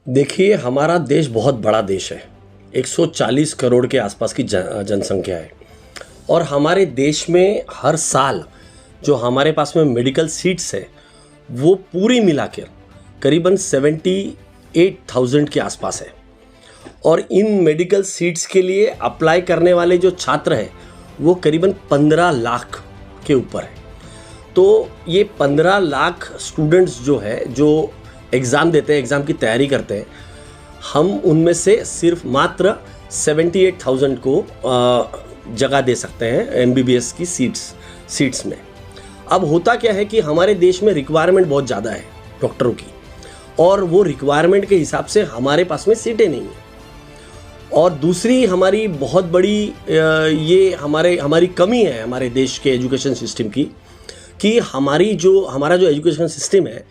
देखिए, हमारा देश बहुत बड़ा देश है। 140 करोड़ के आसपास की जनसंख्या है और हमारे देश में हर साल जो हमारे पास में मेडिकल सीट्स है वो पूरी मिलाकर करीबन 78,000 के आसपास है। और इन मेडिकल सीट्स के लिए अप्लाई करने वाले जो छात्र हैं वो करीबन 15 लाख के ऊपर है। तो ये 15 लाख स्टूडेंट्स जो है जो एग्ज़ाम देते हैं, एग्ज़ाम की तैयारी करते हैं, हम उनमें से सिर्फ मात्र 78,000 को जगह दे सकते हैं एमबीबीएस की सीट्स में। अब होता क्या है कि हमारे देश में रिक्वायरमेंट बहुत ज़्यादा है डॉक्टरों की, और वो रिक्वायरमेंट के हिसाब से हमारे पास में सीटें नहीं हैं। और दूसरी हमारी बहुत बड़ी ये हमारी कमी है हमारे देश के एजुकेशन सिस्टम की, कि हमारा जो एजुकेशन सिस्टम है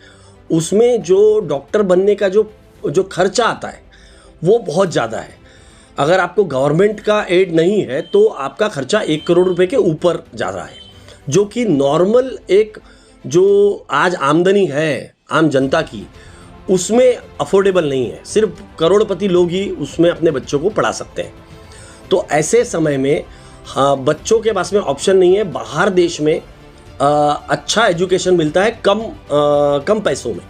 उसमें जो डॉक्टर बनने का जो खर्चा आता है वो बहुत ज़्यादा है। अगर आपको गवर्नमेंट का एड नहीं है तो आपका खर्चा 1 करोड़ रुपए के ऊपर जा रहा है, जो कि नॉर्मल एक जो आज आमदनी है आम जनता की उसमें अफोर्डेबल नहीं है। सिर्फ करोड़पति लोग ही उसमें अपने बच्चों को पढ़ा सकते हैं। तो ऐसे समय में बच्चों के पास में ऑप्शन नहीं है। बाहर देश में अच्छा एजुकेशन मिलता है कम पैसों में।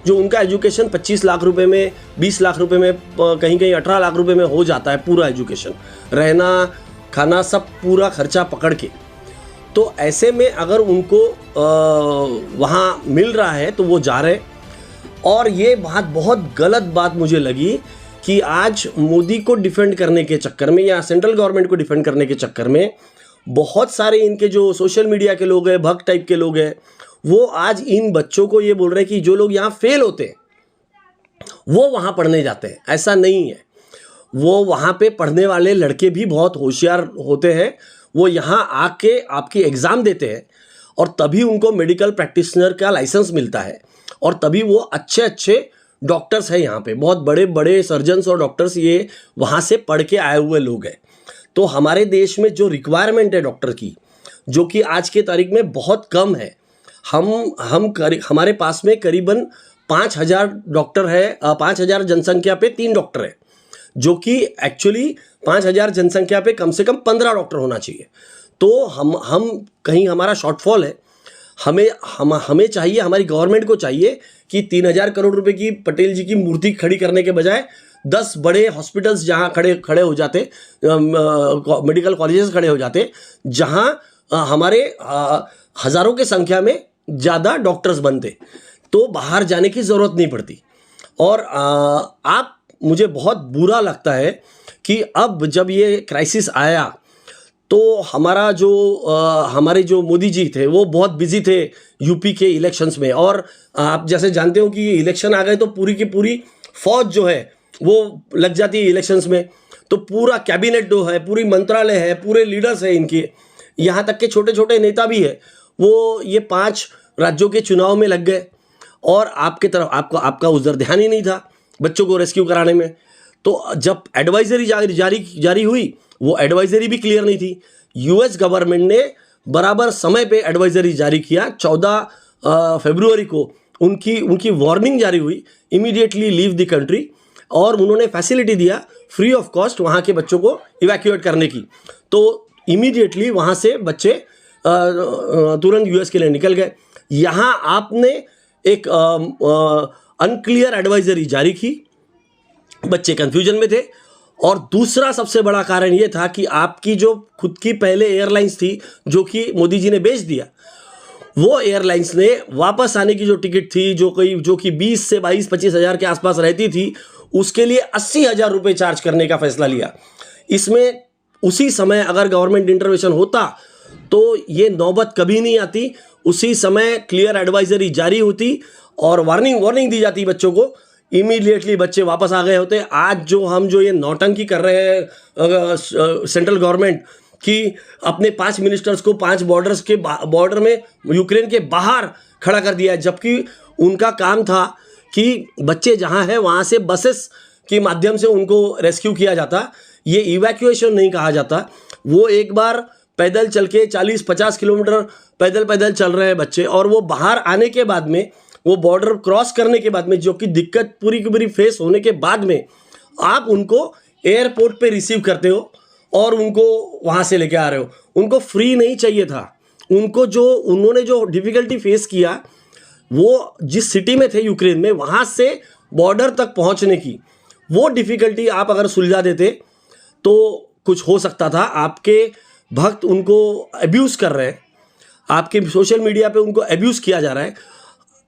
जो उनका एजुकेशन 25 लाख रुपए में, 20 लाख रुपए में, कहीं कहीं 18 लाख रुपए में हो जाता है पूरा एजुकेशन, रहना खाना सब पूरा खर्चा पकड़ के। तो ऐसे में अगर उनको वहाँ मिल रहा है तो वो जा रहे। और ये बात बहुत गलत बात मुझे लगी कि आज मोदी को डिफेंड करने के चक्कर में या सेंट्रल गवर्नमेंट को डिफेंड करने के चक्कर में बहुत सारे इनके जो सोशल मीडिया के लोग हैं, भक्त टाइप के लोग हैं, वो आज इन बच्चों को ये बोल रहे हैं कि जो लोग यहाँ फेल होते हैं वो वहाँ पढ़ने जाते हैं। ऐसा नहीं है। वो वहाँ पे पढ़ने वाले लड़के भी बहुत होशियार होते हैं। वो यहाँ आके आपकी एग्ज़ाम देते हैं और तभी उनको मेडिकल प्रैक्टिशनर का लाइसेंस मिलता है और तभी वो अच्छे अच्छे डॉक्टर्स हैं। यहाँ पे बहुत बड़े बड़े सर्जन्स और डॉक्टर्स ये वहाँ से पढ़ के आए हुए लोग हैं। तो हमारे देश में जो रिक्वायरमेंट है डॉक्टर की, जो कि आज के तारीख में बहुत कम है, हमारे पास में करीबन 5,000 डॉक्टर है। 5,000 जनसंख्या पे 3 डॉक्टर है, जो कि एक्चुअली 5,000 जनसंख्या पे कम से कम 15 डॉक्टर होना चाहिए। तो हम कहीं हमारा शॉर्टफॉल है। हमें चाहिए, हमारी गवर्नमेंट को चाहिए कि 3,000 करोड़ रुपए की पटेल जी की मूर्ति खड़ी करने के बजाय 10 बड़े हॉस्पिटल्स जहाँ खड़े हो जाते, मेडिकल कॉलेजेस खड़े हो जाते, जहाँ हमारे हज़ारों की संख्या में ज़्यादा डॉक्टर्स बनते, तो बाहर जाने की ज़रूरत नहीं पड़ती। और मुझे बहुत बुरा लगता है कि अब जब ये क्राइसिस आया तो हमारे जो मोदी जी थे वो बहुत बिजी थे यूपी के इलेक्शंस में। और आप जैसे जानते हो कि इलेक्शन आ गए तो पूरी की पूरी फौज जो है वो लग जाती है इलेक्शंस में। तो पूरा कैबिनेट जो है, पूरी मंत्रालय है, पूरे लीडर्स है इनके, यहाँ तक के छोटे छोटे नेता भी है, वो ये 5 राज्यों के चुनाव में लग गए। और आपके तरफ आपका उधर ध्यान ही नहीं था बच्चों को रेस्क्यू कराने में। तो जब एडवाइजरी जारी हुई, वो एडवाइजरी भी क्लियर नहीं थी। यूएस गवर्नमेंट ने बराबर समय पे एडवाइजरी जारी किया। 14 फरवरी को उनकी वार्निंग जारी हुई, इमीडिएटली लीव द कंट्री। और उन्होंने फैसिलिटी दिया फ्री ऑफ कॉस्ट वहाँ के बच्चों को इवैक्यूएट करने की। तो इमीडिएटली वहाँ से बच्चे तुरंत यूएस के लिए निकल गए। यहाँ आपने एक अनक्लियर एडवाइजरी जारी की, बच्चे कंफ्यूजन में थे। और दूसरा सबसे बड़ा कारण ये था कि आपकी जो खुद की पहले एयरलाइंस थी, जो कि मोदी जी ने बेच दिया, वो एयरलाइंस ने वापस आने की जो टिकट थी, जो कि 20 से 22-25 हज़ार के आसपास रहती थी, उसके लिए 80,000 रुपये चार्ज करने का फैसला लिया। इसमें उसी समय अगर गवर्नमेंट इंटरवेंशन होता तो ये नौबत कभी नहीं आती। उसी समय क्लियर एडवाइजरी जारी होती और वार्निंग दी जाती बच्चों को, इमीडिएटली बच्चे वापस आ गए होते। आज जो ये नौटंकी कर रहे हैं सेंट्रल गवर्नमेंट कि अपने 5 मिनिस्टर्स को 5 बॉर्डर में यूक्रेन के बाहर खड़ा कर दिया है, जबकि उनका काम था कि बच्चे जहाँ हैं वहाँ से बसेस के माध्यम से उनको रेस्क्यू किया जाता। ये इवैक्यूएशन नहीं कहा जाता। वो एक बार पैदल चल के 40-50 किलोमीटर पैदल चल रहे हैं बच्चे, और वो बाहर आने के बाद में वो बॉर्डर क्रॉस करने के बाद में, जो कि दिक्कत पूरी की पूरी फेस होने के बाद में, आप उनको एयरपोर्ट पे रिसीव करते हो और उनको वहाँ से लेके आ रहे हो। उनको फ्री नहीं चाहिए था। उन्होंने जो डिफ़िकल्टी फेस किया, वो जिस सिटी में थे यूक्रेन में, वहाँ से बॉर्डर तक पहुँचने की वो डिफ़िकल्टी आप अगर सुलझा देते तो कुछ हो सकता था। आपके भक्त उनको अब्यूज़ कर रहे हैं, आपके सोशल मीडिया पे उनको अब्यूज़ किया जा रहा है।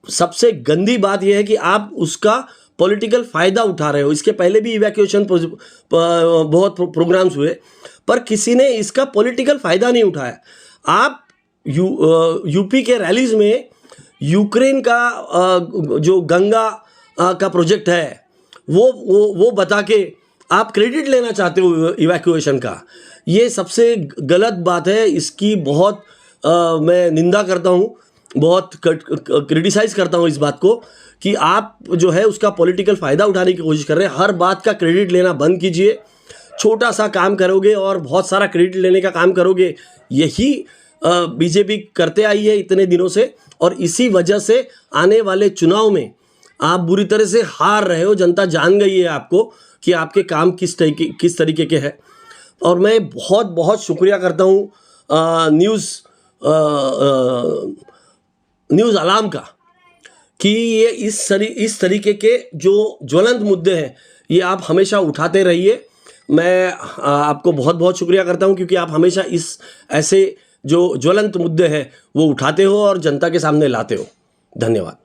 सबसे गंदी बात यह है कि आप उसका पॉलिटिकल फ़ायदा उठा रहे हो। इसके पहले भी इवैक्यूएशन बहुत प्रोग्राम्स हुए, पर किसी ने इसका पॉलिटिकल फ़ायदा नहीं उठाया। आप यूपी के रैलीज़ में यूक्रेन का जो गंगा का प्रोजेक्ट है वो बता के आप क्रेडिट लेना चाहते हो इवैक्यूएशन का। ये सबसे गलत बात है। इसकी बहुत मैं निंदा करता हूँ, बहुत क्रिटिसाइज़ करता हूँ इस बात को कि आप जो है उसका पॉलिटिकल फ़ायदा उठाने की कोशिश कर रहे हैं। हर बात का क्रेडिट लेना बंद कीजिए। छोटा सा काम करोगे और बहुत सारा क्रेडिट लेने का काम करोगे, यही बीजेपी करते आई है इतने दिनों से, और इसी वजह से आने वाले चुनाव में आप बुरी तरह से हार रहे हो। जनता जान गई है आपको कि आपके काम किस तरीके के हैं। और मैं बहुत बहुत शुक्रिया करता हूँ न्यूज़ अलार्म का कि ये इस तरीके के जो ज्वलंत मुद्दे हैं ये आप हमेशा उठाते रहिए। मैं आपको बहुत बहुत शुक्रिया करता हूँ क्योंकि आप हमेशा ऐसे जो ज्वलंत मुद्दे हैं वो उठाते हो और जनता के सामने लाते हो। धन्यवाद।